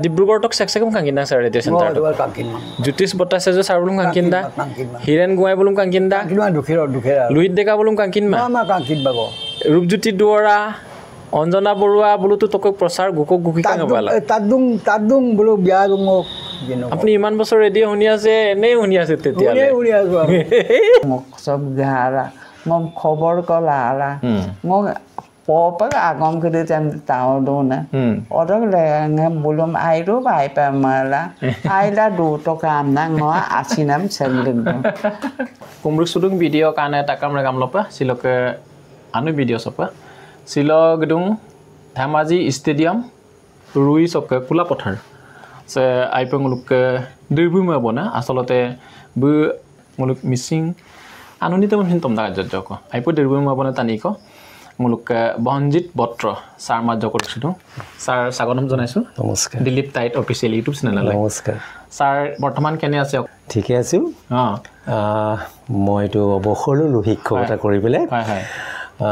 ডিব্ৰুগড় টক সেকসেকম কাঙ্কিন্দা sir radio centre জ্যোতিষ বট্টাচার্য sir বলুম কাঙ্কিন্দা হিরেন গোয়াই বলুম কাঙ্কিন্দা Luhit ডেকা বলুম কাঙ্কিনমা ৰূপজ্যোতি দুৱৰা অঞ্জনা বৰুৱা বোলোতো তোক প্ৰচাৰ গোকক গোকি কাঙবালা তাদুং বোলো বিয়া দুঙক আপুনি ইমান বছৰ ৰেডিঅ' শুনি আছে এনেই শুনি আছে তেতিয়ালে মোক সব গাৰা মোক খবৰ কলাৰা মোক পপক আগম করে তাও দোনা অদক লেঙে বলুম আইরো বাই পামালা আইলা দু তো কাম না ন আসিনাম সেলিং কুমরুক সুদুং ভিডিও কানে তাকাম রে কামলপা সিলকে আনু ভিডিও সপা সিলগদুং ধেমাজি স্টেডিয়াম রুই চকে কুলা পথাৰ সে আইপং লুক দুইবুম বনা আসলতে বু মুলুক মিসিং আনন্দিত মহিন তম দাগ জজক আইপো দুইবুম বনা তানিক মুলুক বহনজিত বট্ৰ স্যাৰ মাজ কৰিছিলো স্যাৰ স্বাগতম জনাইছো নমস্কাৰ দিলীপ টাইট অফিচিয়েল ইউটিউব চেনেললৈ নমস্কাৰ স্যাৰ বৰ্তমান কেনে আছে ঠিকে আছো মইতো অৱসৰ ললো শিক্ষকতা কৰি পেলাই হয় হয় 2098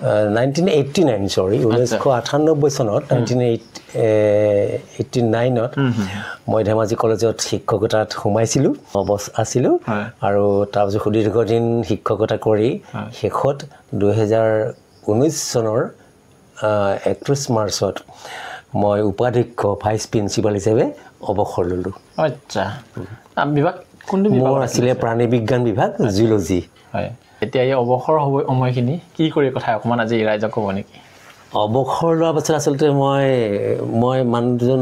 1989 sorry 1998 চনত 1989ত মই ধেমাজি কলেজত শিক্ষকতাত সোমাইছিলো আছিলো আৰু তাৰপিছত সুদীৰ্ঘ দিন শিক্ষকতা কৰি শেষত 2019 চনৰ 31 মাৰ্চত মই উপাধ্যক্ষ ভাইচ প্ৰিন্সিপাল হিচাপে অৱসৰ ললো আচ্ছা বিভাগ কোনটো বিভাগ আছিল প্ৰাণী বিজ্ঞান বিভাগ জুলজি হয় এতিয়া এই অৱসৰ হ'ব সময়খিনি কি কৰি কথা অকমান আজি ৰাইজক ক'ব নেকি অৱসৰ লোৱাৰ পাছত আচলতে মই মানুহজন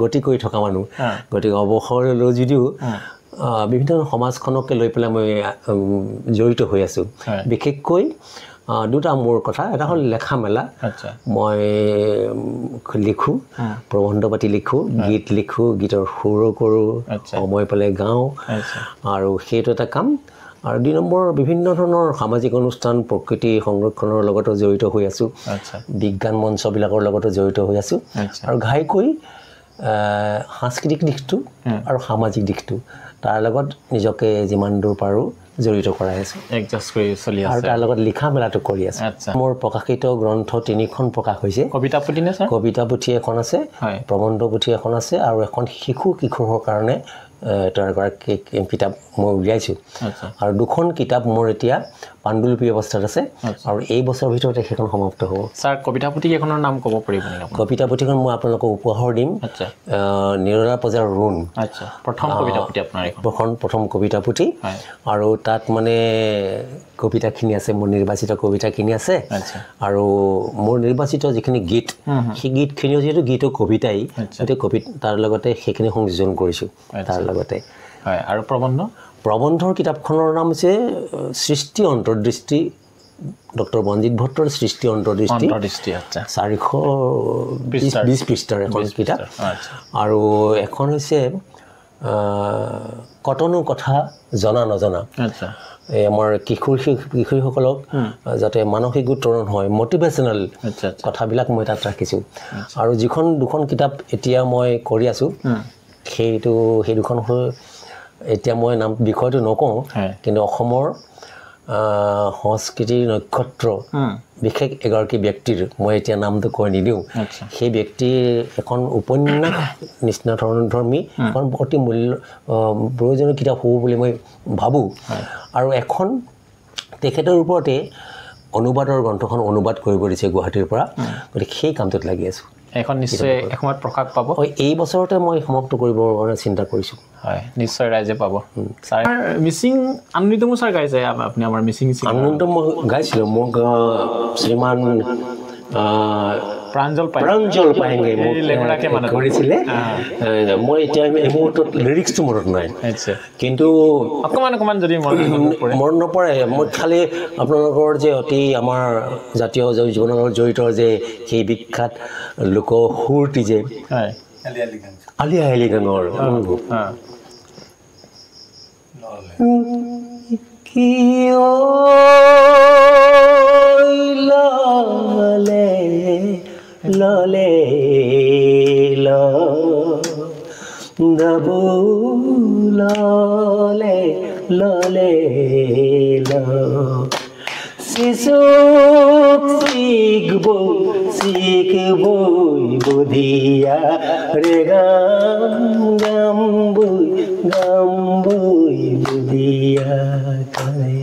গতি কৰি থকা মানুহ গতিকে অৱসৰ লৈ যদিও বিভিন্ন সমাজখনকে লৈ পেলাই মই জড়িত হৈ আছো বিশেষকৈ দুটা মোৰ কথা এটা হ'ল লেখা মেলা মই লিখো প্ৰবন্ধ পাতি লিখো গীত লিখো গীতৰ সুৰ কৰোঁ সময় পালে গাওঁ আৰু সেইটো এটা কাম আৰু দুই নম্বৰ বিভিন্ন ধৰণৰ সামাজিক অনুষ্ঠান প্ৰকৃতি সংৰক্ষণৰ লগতো জড়িত হৈ আছো বিজ্ঞান মঞ্চবিলাকৰ লগতো জড়িত হৈ আছো আৰু ঘাইকৈ সাংস্কৃতিক দিশটো আৰু সামাজিক দিশটো তাৰ লগত নিজকে যিমান দূৰ পাৰো জড়িত কৰাই আছো এডজাস্ট কৰি চলি আছে আৰু তাৰ লগত লিখা মেলাটো কৰি আছো মোৰ প্ৰকাশিত গ্ৰন্থ 3খন প্ৰকাশ হৈছে কবিতা পুথি নে স্যাৰ কবিতা পুথি এখন আছে প্ৰবন্ধ পুথি এখন আছে আৰু এখন কিশোৰৰ কাৰণে গৰাকী কিতাপ মই উলিয়াইছোঁ আৰু দুখন কিতাপ মোৰ এতিয়া পাণ্ডুলিপি অৱস্থাত আছে আৰু এই বছৰৰ ভিতৰতে সেইখন সমাপ্ত হ'ব স্যাৰ কবিতা পুথি কেইখনৰ নাম ক'ব পাৰিব নেকি কবিতা পুথিখন মই আপোনালোকক উপহাৰ দিম নিৰলা পূজাৰ ৰুণ প্ৰথম কবিতা পুথি আপোনাৰ প্ৰথম কবিতা পুথি আৰু তাত মানে কবিতাখিনি আছে মোৰ নিৰ্বাচিত কবিতাখিনি আছে আৰু মোৰ নিৰ্বাচিত যিখিনি গীত সেই গীতখিনিও যিহেতু গীত কবিতাই তাৰ লগতে সেইখিনি সংযোজন কৰিছোঁ তাৰ লগতে হয় আৰু প্ৰবন্ধৰ কিতাপখনৰ নাম হৈছে সৃষ্টি অন্তৰ্দৃষ্টি ডক্টৰ বঞ্জিত ভট্টৰ সৃষ্টি অন্তৰ্দৃষ্টি 420 পৃষ্ঠাৰ এখন কিতাপ আৰু এখন হৈছে কটনো কথা জনা নজনা এই আমাৰ কিশোৰীসকলক যাতে মানসিক উত্তৰণ হয় মটিভেশ্যনেল কথাবিলাক মই তাত ৰাখিছোঁ আৰু দুখন কিতাপ এতিয়া মই কৰি আছোঁ সেই দুখন হ'ল এতিয়া মই নাম বিষয়টো নকওঁ কিন্তু অসমৰ সংস্কৃতিৰ নক্ষত্ৰ বিশেষ এগৰাকী ব্যক্তিৰ মই এতিয়া নামটো কৈ নিদিওঁ সেই ব্যক্তিৰ এখন উপন্যাস নিচিনা ধৰ্মী এখন অতি প্ৰয়োজনীয় কিতাপ হ'ব বুলি মই ভাবোঁ আৰু এখন তেখেতৰ ওপৰতে অনুবাদৰ গ্ৰন্থখন অনুবাদ কৰিব দিছে গুৱাহাটীৰ পৰা গতিকে সেই কামটোত লাগি আছোঁ এখন নিশ্চয় এসময়ত প্ৰকাশ পাব এই বছৰতে মই সমাপ্ত কৰিবৰ কাৰণে চিন্তা কৰিছোঁ হয় নিশ্চয় ৰাইজে পাব স্যাৰ মিচিং আনন্দিতমো স্যাৰ গাইছে আপুনি আমাৰ মিচিং আনন্দিতম মই গাইছিলোঁ মোক শ্ৰীমান প্ৰাঞ্জল পাহেংগে কৰিছিলে মই এতিয়া এই মুহূৰ্তত লিৰিক্সটো মনত নাই কিন্তু অকণমান যদি মনত নপৰে মই খালি আপোনালোকৰ যে অতি আমাৰ জাতীয় জীৱনৰ লগত জড়িত যে সেই বিখ্যাত লোকসুৰটি যে আলি আই গাঙৰ ললে ললে ললে শিশুক শিখবই বুধিয়া রে গাম্বুই বুধিয়া কালে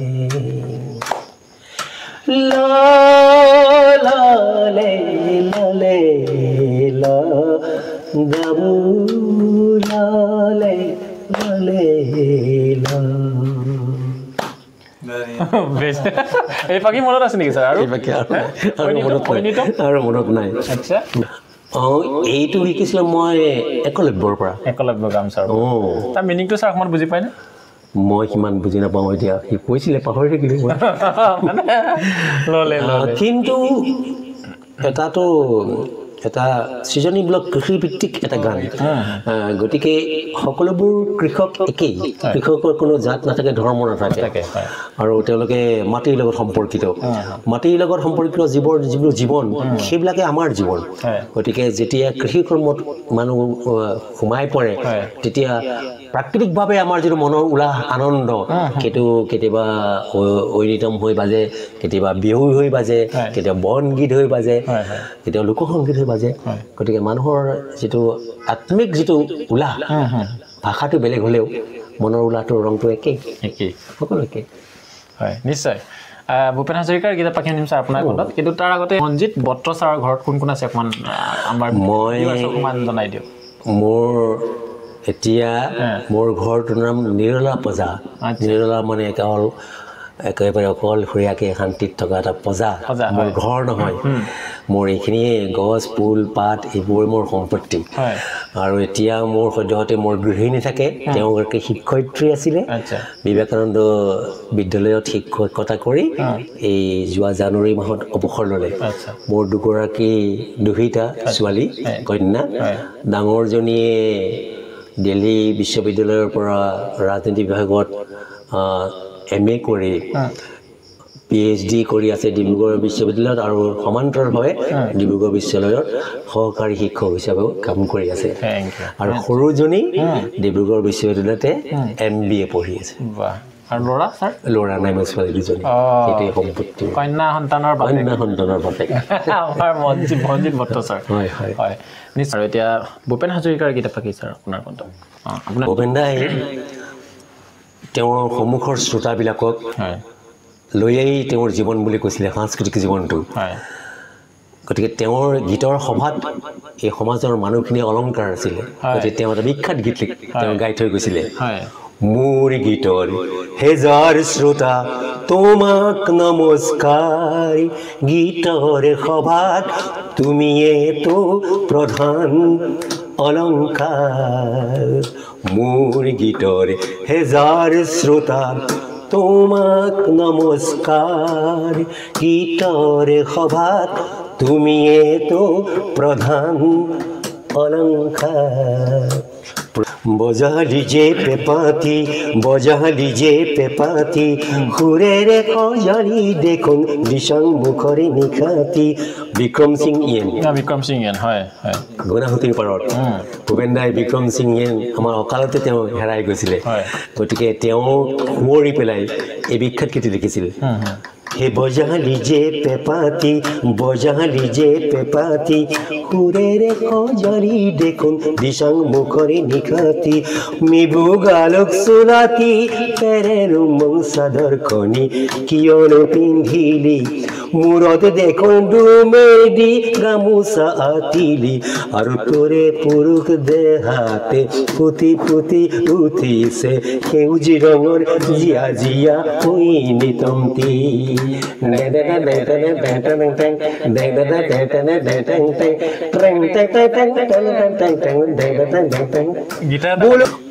লালে লালে লা গাবু লালে লালে লা এই পাখি মনত আছে নেকি স্যাৰ আৰু মনত নাই আচ্ছা এইটো শিকিছিলো মই একলব্যৰ পৰা একলব্য গাম ছাৰ তাৰ মিনিংটো ছাৰ অকণমান বুজি পায়নে মই সিমান বুজি নাপাওঁ এতিয়া সি কৈছিলে পাহৰি থাকিলো কিন্তু এটা সৃজনীমূলক কৃষিভিত্তিক এটা গান গতিকে সকলোবোৰ কৃষক একেই কৃষকৰ কোনো জাত নাথাকে ধৰ্ম নাথাকে আৰু তেওঁলোকে মাটিৰ লগত সম্পৰ্কিত যিবোৰ জীৱন সেইবিলাকে আমাৰ জীৱন গতিকে যেতিয়া কৃষি কৰ্মত মানুহ সোমাই পৰে তেতিয়া প্ৰাকৃতিকভাৱে আমাৰ যিটো মনৰ উল্লাস আনন্দ সেইটো কেতিয়াবা ঐনিতম হৈ বাজে কেতিয়াবা বিহু হৈ বাজে কেতিয়াবা বনগীত হৈ বাজে কেতিয়াবা লোকসংগীত হৈ বাজে গতিকে মানুহৰ যিটো আত্মিক যিটো উল্লাস ভাষাটো বেলেগ হ'লেও মনৰ উল্লাসটোৰ ৰংটো একেই সকলো একেই হয় নিশ্চয় ভূপেন হাজৰিকাৰ গীত পাখি শুনিম ছাৰ আপোনাৰ ঘৰত কিন্তু তাৰ আগতে মনজিত বত্ৰ ছাৰৰ ঘৰত কোন কোন আছে অকণমান আমাৰ মই অকণমান জনাই দিয়ক এতিয়া মোৰ ঘৰটোৰ নাম নিৰলা পজা নিৰলা মানে একেবাৰে অকলশৰীয়াকৈ শান্তিত থকা এটা পজা মোৰ ঘৰ নহয় মোৰ এইখিনিয়ে গছ ফুল পাত এইবোৰ মোৰ সম্পত্তি আৰু এতিয়া মোৰ সদ্যহতে মোৰ গৃহিণী থাকে তেওঁ এগৰাকী শিক্ষয়িত্ৰী আছিলে বিবেকানন্দ বিদ্যালয়ত শিক্ষকতা কৰি এই যোৱা জানুৱাৰী মাহত অৱসৰ ল'লে মোৰ দুহিতা ছোৱালী কন্যা ডাঙৰজনীয়ে দিল্লী বিশ্ববিদ্যালয়ৰ পৰা ৰাজনীতি বিভাগত MA কৰি PhD কৰি আছে ডিব্ৰুগড় বিশ্ববিদ্যালয়ত আৰু সমান্তৰালভাৱে ডিব্ৰুগড় বিশ্ববিদ্যালয়ত সহকাৰী শিক্ষক হিচাপেও কাম কৰি আছে আৰু সৰুজনী ডিব্ৰুগড় বিশ্ববিদ্যালয়তে MBA পঢ়ি আছে আৰু ল'ৰা নাই মোৰ ছোৱালী দুজনী সেইটোৱে সম্পত্তি কন্যা সন্তানৰ বাপেক আমাৰ মনজিত বত্ৰ ছাৰ হয় নিশ্চয় এতিয়া ভূপেন হাজৰিকাৰ গীত পাখি ছাৰ আপোনাৰ কণ্ঠ ভূপেন দাই তেওঁৰ সন্মুখৰ শ্ৰোতাবিলাকক লৈয়েই তেওঁৰ জীৱন বুলি কৈছিলে সাংস্কৃতিক জীৱনটো গতিকে তেওঁৰ গীতৰ সভাত এই সমাজৰ মানুহখিনি অলংকাৰ আছিলে গতিকে তেওঁ এটা বিখ্যাত গীত তেওঁ গাই থৈ গৈছিলে মোৰ গীতৰ হেজাৰ শ্ৰোতা তোমাক নমস্কাৰ গীতৰ সভাত তুমিয়েতো প্ৰধান অলংকাৰ মোৰ গীতৰ হেজাৰ শ্ৰোতা তোমাক নমস্কাৰ গীতৰ সভাত তুমিয়েতো প্ৰধান অলংকাৰ বজা লিজে পেপাতি সুৰেৰে সজালি দেখোন দিশং মুখৰে নিখাতি বিক্ৰম সিং ইয়েন হয় গুণাসুতিৰ পাৰত ভূপেন দাই বিক্ৰম সিং ইয়েন আমাৰ অকালতে তেওঁ হেৰাই গৈছিলে গতিকে তেওঁ সোঁৱৰি পেলাই এই বিখ্যাত গীত লিখিছিল হে বজা লিজে পেপাতি সুৰেৰে সজালি দেখোন দিশং মুখৰে নিখাতি মিবুগালক চোলাতি পেৰেৰো মং চাদৰ খনি কিয়নো পিন্ধিলি মূৰত দেখোন ডুমেদি গামোচা আতিলি আৰু তোৰে পুৰুষ দেহাতে ফুটি উঠিছে সেউজী ৰঙৰ জিয়া নিতন্তি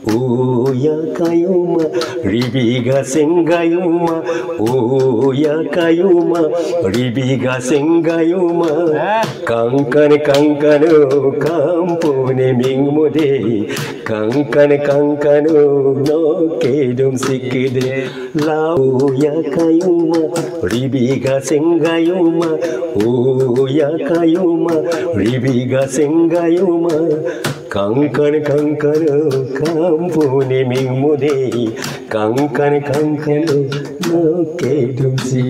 Oya kayuma ribiga sengayuma Oya kayuma ribiga sengayuma Kankan kampune mingmude Kankan no kedum sikide La oya kayuma ribiga sengayuma Oya kayuma ribiga sengayuma Kangkan Kangkan কাম্পুনি মিংমুদে Kangkan Kangkan নকে দুসি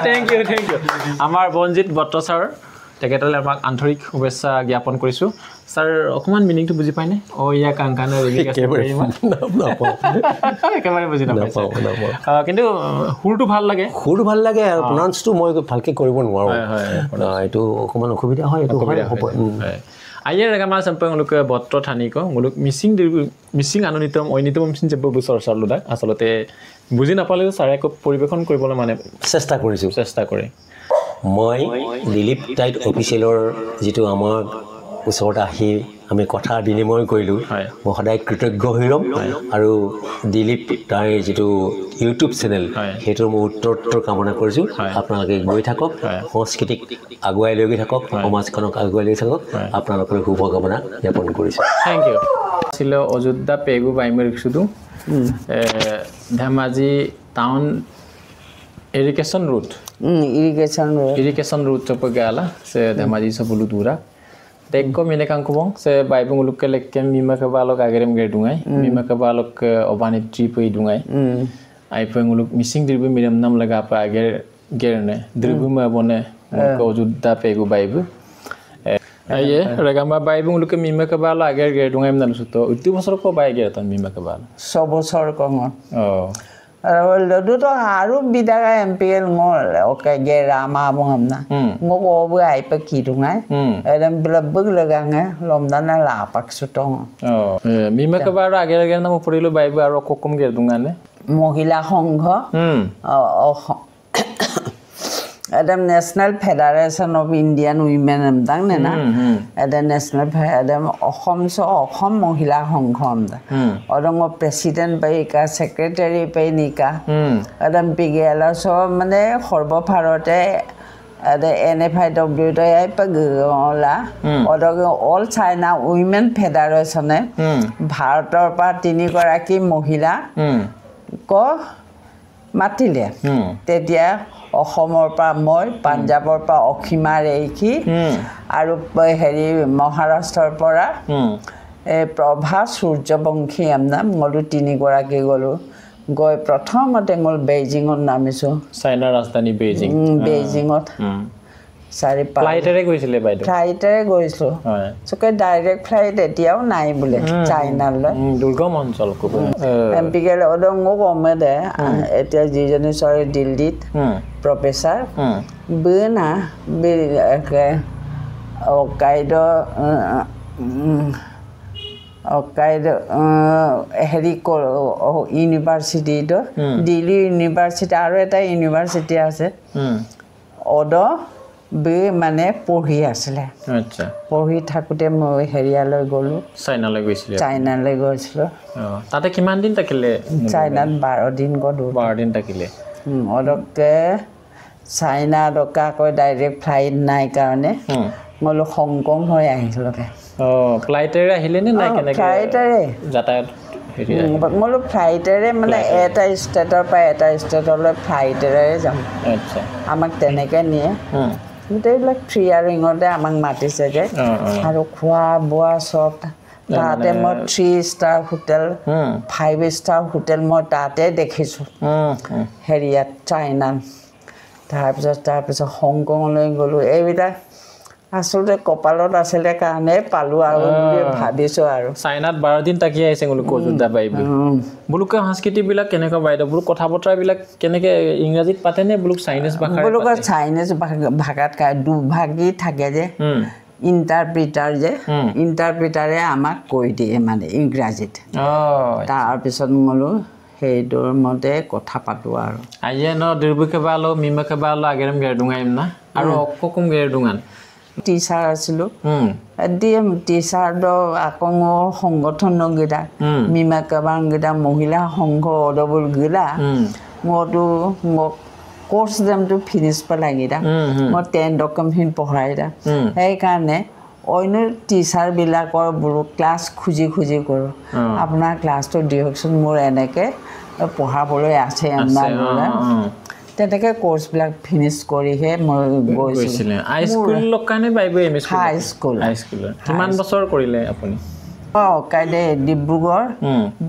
thank U আমাৰ বনজিত বট্ট ছাৰ তেখেতলৈ আমাক আন্তৰিক শুভেচ্ছা জ্ঞাপন কৰিছোঁ ছাৰ অকণমান মিনিংটো বুজি পায়নে ইয়া কাংকানৰ একেবাৰে বুজি নাপাওঁ কিন্তু সুৰটো ভাল লাগে আৰু প্ৰনাউন্সটো মই ভালকৈ কৰিব নোৱাৰোঁ এইটো অকণমান অসুবিধা হয় এইটো Ayer ragama sampai nguluk ke botro thani ko nguluk missing anu nitom missing jebbo busor sarluda asalote buji napale sare ko poribekhon koribole mane চেষ্টা কৰি মই দিলীপ টাইট অফিচিয়েলৰ যেটো আমাৰ ওচৰত আহি আমি কথা বিনিময় কৰিলোঁ মই সদায় কৃতজ্ঞ হৈ ৰম আৰু দিলীপ তাৰ যেটো ইউটিউব চেনেল হেতৰ মই উত্তৰ কামনা কৰিছোঁ আপোনালোকে গৈ থাকক সংস্কৃতিক আগুৱাই লৈ গৈ থাকক সমাজখনক আগুৱাই লৈ থাকক আপোনালোকৰ শুভকামনা জ্ঞাপন কৰিছোঁ থ্যাংক ইউ ছিল অযোধ্যা পেগু বাইমেৰ সুদু Dhemaji town irrigation route route to pagala se dhamaji sa bulu dura dekko mine kan kubong se baibung uluk ke lekem mima ke balok agerem ge dungai mima ke balok obani trip ei dungai ai peng uluk missing dirbu miram nam laga pa ager gerne dirbu ma bone ko judda pegu baibu aye ragama baibung uluk ke mima ke balok ager ge dungai nam suto utti bosor ko bai ge tan mima ke bal so bosor ko Lalu tu haru bidaga MPL ngol, okay gerama bungamna. Ngok obu ay pakidungai. Adam belabeg laganga, lomdana lapak sutong. Mima kabar agar na mupurilu baibu aro kokum gerdungane. Mohila hongho. Adam National Federation of Indian Women amdang nena. Adam National Adam Ohom Mohila Hong Kong. Orang President pai ka Secretary pai nika. Adam Pigela so mane horbo parote ada NFIW to ai pagola. Orang All China Women Federation Bharator pa tini goraki mohila ko matile. Tetia অসমৰ পৰা মই পাঞ্জাবৰ পৰা অখিমা ৰেখি আৰু হেৰি মহাৰাষ্ট্ৰৰ পৰা প্ৰভা সূৰ্যবংশী নাম মলু তিনি গৰাকী গলো গৈ প্ৰথমতে গল বেইজিঙত নামিছো চাইনাৰ ৰাজধানী বেইজিঙত চাৰি ফ্লাইটেৰে গৈছিলে বাইদেউ ফ্লাইটেৰে গৈছো সকে ডাইৰেক্ট ফ্লাইট এতিয়াও নাই বোলে চাইনালৈ দুৰ্গম অঞ্চল কব এমপিকেল অদং কমে দে এতিয়া যিজনী চৰে দিল্লীত প্ৰফেসৰ বেনা বে অকাইড হেৰি ইউনিভাৰ্চিটি দিল্লী ইউনিভাৰ্চিটি আৰু এটা ইউনিভাৰ্চিটি আছে অদ বে মানে পঢ়ি আছিলে আচ্ছা পঢ়ি থাকোতে মই হেৰিয়ালৈ গলো চাইনালৈ গৈছিলো তাতে কিমান দিন থাকিলে চাইনাত 12 দিন গলো 12 দিন থাকিলে অদকে চাইনা দকা কই ডাইৰেক্ট ফ্লাইট নাই কাৰণে মলো হংকং হৈ আহিলকে ফ্লাইটেৰে আহিলে নে নাই কেনেকৈ ফ্লাইটেৰে যাতায়াত মলো ফ্লাইটেৰে মানে এটা ষ্টেটৰ পৰা এটা ষ্টেটলৈ ফ্লাইটেৰে যাম আচ্ছা আমাক তেনেকৈ নিয়ে গোটেইবিলাক ফ্ৰী আৰিঙতে আমাক মাতিছে যে আৰু খোৱা বোৱা চব তাতে মই 3 ষ্টাৰ হোটেল 5 ষ্টাৰ হোটেল মই তাতে দেখিছোঁ হেৰিয়াত চাইনাত তাৰপিছত হংকঙলৈ গ'লোঁ এইবিলাক আচলতে কপালত আছিলে কাৰণে পালোঁ আৰু বুলি ভাবিছোঁ আৰু চাইনাত 12 দিন থাকি আহিছে বোলো কজুদা বাইবু বুলুকা সংস্কৃতিবিলাক কেনেকৈ বাইদেউ বুলু কথা বতৰাবিলাক কেনেকৈ ইংৰাজীত পাতেনে বুলুক চাইনিজ ভাষাত বুলুকা চাইনিজ ভাষাত দুভাগী থাকে যে ইণ্টাৰপ্ৰিটাৰে আমাক কৈ দিয়ে মানে ইংৰাজীত তাৰপিছত মোলো সেইটোৰ মতে কথা পাতোঁ আৰু আইয়ে ন দিৰবুকে বালো মিমকে বালো আগেৰম গেৰডুঙাইম না আৰু অককম গেৰডুঙান টিচাৰ আছিলোঁ ডিএম টিচাৰটো আকৌ সংগঠনকেইটা মিমা কাবাংকেইটা মহিলা সংঘ অদবলকেইটা মইতো কোৰ্চ যেমটো ফিনিছ পেলাইকেইটা মই 10 ডকুমেণ্ট পঢ়াই দা সেইকাৰণে অন্য টিচাৰবিলাকৰ বোলো ক্লাছ খুজি কৰোঁ আপোনাৰ ক্লাছটো দিয়কচোন মোৰ এনেকৈ পঢ়াবলৈ আছে তেনেকৈ কোৰ্চবিলাক ফিনিছ কৰিহে মই গৈছিলোঁ হাইস্কুলৰ কাৰণে বাইব এম স্কুল হাইস্কুল কিমান বছৰ কৰিলে আপুনি কাইলৈ ডিব্ৰুগড়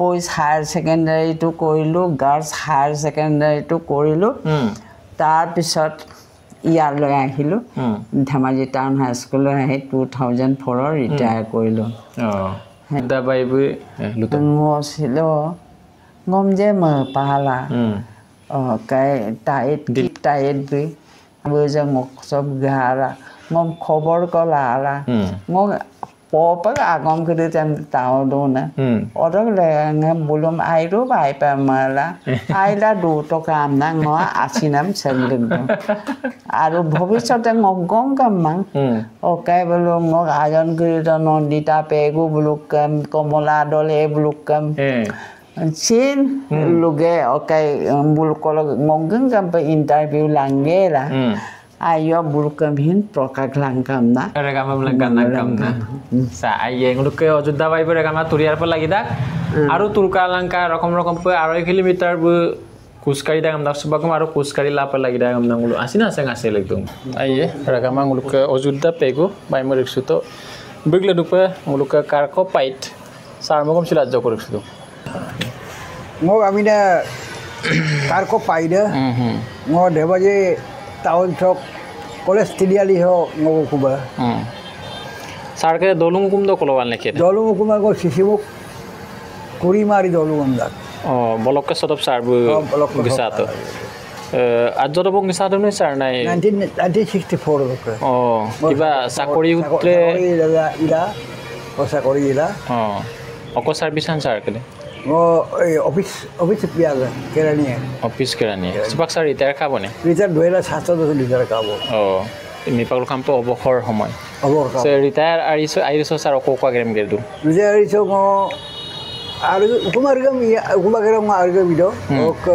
বইজ হায়াৰ ছেকেণ্ডেৰীটো কৰিলোঁ গাৰ্লছ হায়াৰ ছেকেণ্ডেৰীটো কৰিলোঁ তাৰপিছত ইয়ালৈ আহিলোঁ ধেমাজি টাউন হাইস্কুললৈ আহি 2004 ৰিটায়াৰ কৰিলোঁ ছিল ngom je me pahala kai tait bi bây giờ ngok sob gara ngom khobor ko lara ngom po pa ngom ke de tam tao do na odok le ngam bulum ai ro bai pa mala ai la du to kam na ngo asinam sengling aru bhobishyote ngok gong kam mang okai bolu ngok ajon kiri to nondita pegu bulukam komola dole bulukam Chin luge okay bulukolo ngongeng sampai interview langera ayo bulukam hin prokak langkam na regama langkam na sa aye nguluke Ajodhya baibo regama turiar pa lagi dak aru turka langka rokom pe 2.5 kilometer bu kuskari dagam dak subagam aru kuskari la pa lagi dagam nangulu asina seng asel ekdom aye regama nguluke Ajodhya pego baimo riksuto bigle dupe nguluke karko pait sarmogom silajjo koriksuto ngok amina karko paida ngok debaje tahun sok college tidiali ho ngok kuba sarke dolung kum do kolowal leke dolung kum ko sisibuk kuri mari dolung amdak bolok ke sodop sarbu gisato ajjor bong gisato ne sar nai 1964 lok kiba sakori utre ila sakori ila oko servisan sar kele office piaga kerania office kerania sepak sar retire kabone retire 2007 retire kabo mi paglo kampo obokor homoy se retire ariso sar ko ko gerem gerdu retire ariso ngo aru ukumargam arga video ok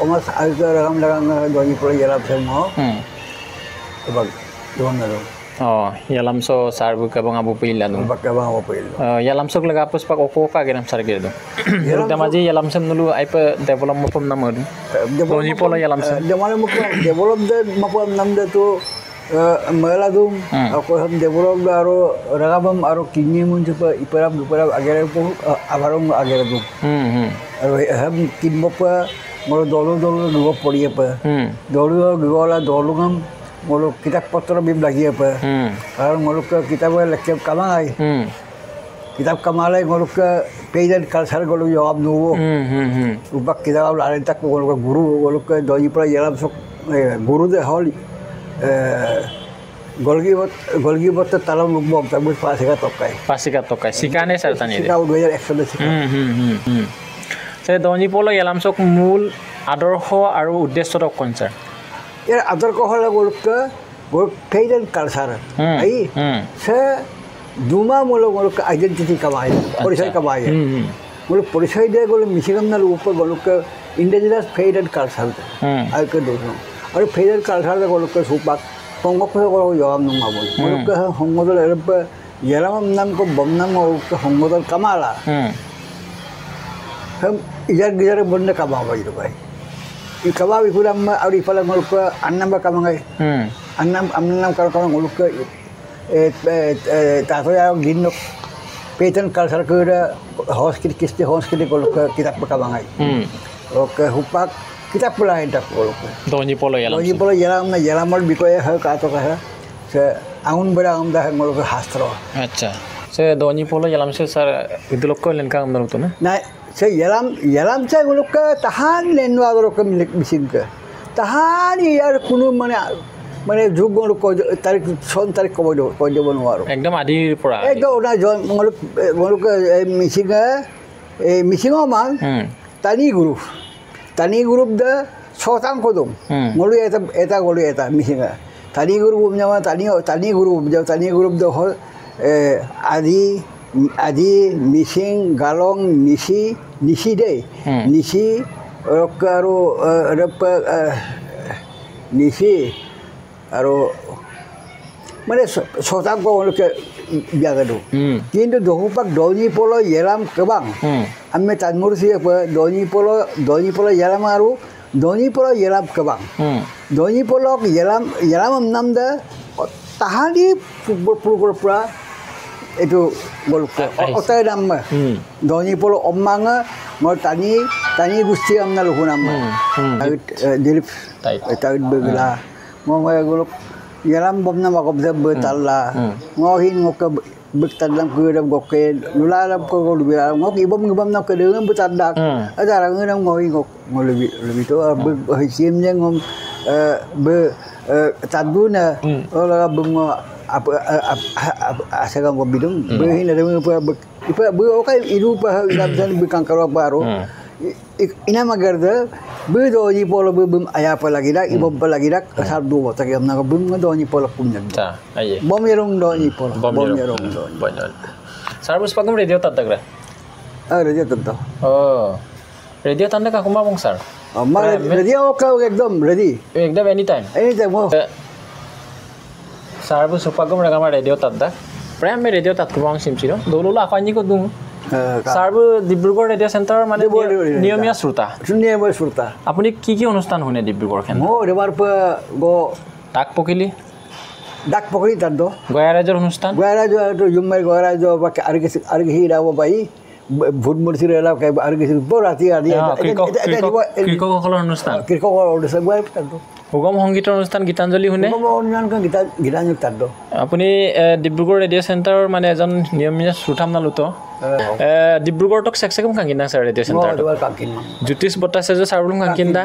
omas arga ragam lagang doni pro yala phemo ebag donalo yalamso sarbu kabang abu pila dum bakabang abu pila yalamso laga pus pak oko ka geram sar gerdu damaji yalamsam nulu aipa develop mapam namadu doni polo yalamsam demale mapam develop de mapam namda to meladum ako ham develop aro ragabam aro kinni munjupa iparab duparab agere po abarong agere dum aro ham kinmopa moro dolo dugo poriye pa dolo gola dolungam molo kitab patra bib lagi apa kalau ngoluk ke kitab lekep kamai kitab kamalai ngoluk ke pejan kalsar ngoluk jawab nuwo ubak kitab lari tak ngoluk ke guru ngoluk ke doi pra yalam sok guru de hol golgi bot talam lubom tabus pasika tokai sikane sartani sikau 2100 sikau se doni polo yalam sok mul adorho aru uddesho tok konser यार other को हला गोल पेजन culture I say दुमा Molo goal identity कमाए परिचय कमाए गोल परिचय दे गोल मिशिगम ना ऊपर गोल का इंडिजिनस पेजन कल्चर आई के दोनों और पेजन कल्चर दे गोल का सुपाक पंगो पे गोल याम नुमा गोल का हमगोल एरप यालाम नाम को बम नाम को हमगोल कमाला हम इधर बंदे कमावा ये भाई ikabawi kulam ari pala ngoluk annam ba kamangai annam kar ngoluk tato ya ginnok petan kalsar ke hospital kiste hospital ngoluk kitab ba kamangai oke hupak kitab pula entak ngoluk doni polo yalam na yalamal bikoy ha ka to ka se aun bera amda ngoluk hastro acha se doni polo yalam se sar idulok ko len ka amna to na se yalam cha ngoluk ka tahan lenwa ngoluk mising ka tahan yar kunu mane jug ngoluk ko tarik son tarik ko do bonwaro ekdom adi pura ekdom na jon ngoluk mising mang tani group da sotang kodum ngolu eta golu eta misinga tani group umnyama tani group da hol adi mising galong nisi deh nisi karo nisi aro mana sotang ko ke biaga do kintu dohupak doni polo yelam kebang amme tanmur siapa doni polo yelam aru Doni polo yelam kebang. Doni polo yelam namda tahali pura itu goluk. Otak nama. Doni polo omanga mau tani gusti amna luhu nama. Dilip tahu bergelah. Mau goluk yelam bomna makop bertala. Ngohin ngok bertadam kedam goke nulalam ko lebih ngok ibam nak kedeng bertadak. Ada orang yang ngohin ngok lebih tu berhisimnya ngom taduna orang bunga apa asal ngom bidung berhin ada okay hidup dalam bukan kalau baru ina magarda Doni polo bum ayah apa lagi dak ibom apa lagi dak sardu botak yang nak bum Doni polo punya. Bom yerong Doni polo. Bom yerong Doni. Sarbus pagum radio tatak ra. Radio tatak. Oh. Radio tanda ka kuma bong sar. Radio ka ekdom ready. Ekdom anytime. Anytime mo. Sarbus pagum ra kama radio tatak. Prem me radio tat kumang simsiro. Dolo la akani ko dung. Sarbu Dibrugarh Radio Center মানে নিয়মীয়া শ্ৰোতা নিয়মীয়া শ্ৰোতা আপুনি কি অনুষ্ঠান শুনে ডিব্ৰুগড় খেন মোৰ এবাৰ গো ডাক পকিলি তাত গয়াৰাজৰ অনুষ্ঠান গয়াৰাজৰ জুম্মাই গয়াৰাজ আৰু কি হিৰাব পাই ভূত মূৰ্তি ৰেলা আৰু কি ৰাতি কৃষকসকলৰ অনুষ্ঠান সুগম সংগীতৰ অনুষ্ঠান গীতাঞ্জলি শুনে গীতাঞ্জলি তাত আপুনি ডিব্ৰুগড় ৰেডিঅ' চেণ্টাৰৰ মানে এজন নিয়মীয়া শ্ৰোতা নালুতো ডিব্ৰুগড়ক চেকচেকম কাংকিন্দা ছাৰ ৰেডিঅ' চেণ্টাৰ জ্যোতিষ বটাচাৰ্য sir Blum কাংকিন্দা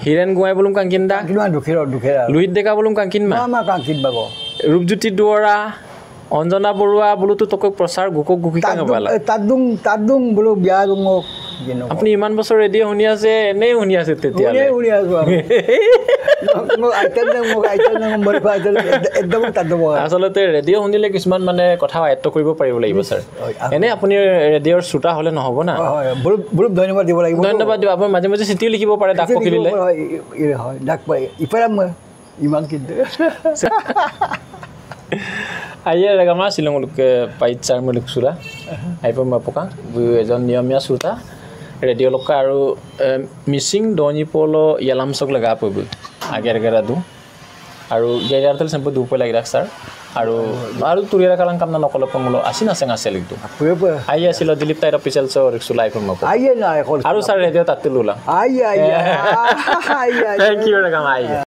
Hiren গোৱাই Blum কাংকিন্দা Luhit ডেকা বুলুম কাংকিনমা ৰূপজ্যোতি দুৱৰা অঞ্জনা বৰুৱা বুলুতো তক প্ৰচাৰ গুকক গুকি কাঙবালা তাদুং বুলু বিয়া দুং আপুনি ইমান বছৰ ৰেডিঅ' শুনি আছে এনেই শুনি আছে তেতিয়া আচলতে ৰেডিঅ' শুনিলে কিছুমান মানে কথা আয়ত্ব কৰিব পাৰিব লাগিব ছাৰ এনে আপুনি ৰেডিঅ'ৰ শ্ৰোতা হ'লে নহ'ব না ধন্যবাদ দিব লাগিব ধন্যবাদ দিব আপুনি মাজে মাজে চিঠিও লিখিব পাৰে ডাক পকিলিলে ডাক পাই ইপাৰাম ইমান কিন্তু আইয়া ৰেগামা শিলংলৈকে পাইত ছাৰ মই লিখছোৰা আহিব মই পকা এজন নিয়মীয়া শ্ৰোতা ৰেডিঅ' লোকা আৰু মিচিং দনি পলো ইয়ালামচক লগা পাব আগেৰা দু আৰু গেৰাৰতেল চেম্পু দুপই লাগি ৰাখ ছাৰ আৰু তুৰিয়াৰ কালাং কাম না নকল পমল আসি না সেং আছে লিখতো আই আছিল দিলীপ তাইৰ অফিচিয়েল চ ৰিক্সু লাইভ মই আইয়া না আৰু ছাৰ ৰেডিঅ' তাতে লুলা আইয়া থ্যাংক ইউ ৰেগামা আইয়া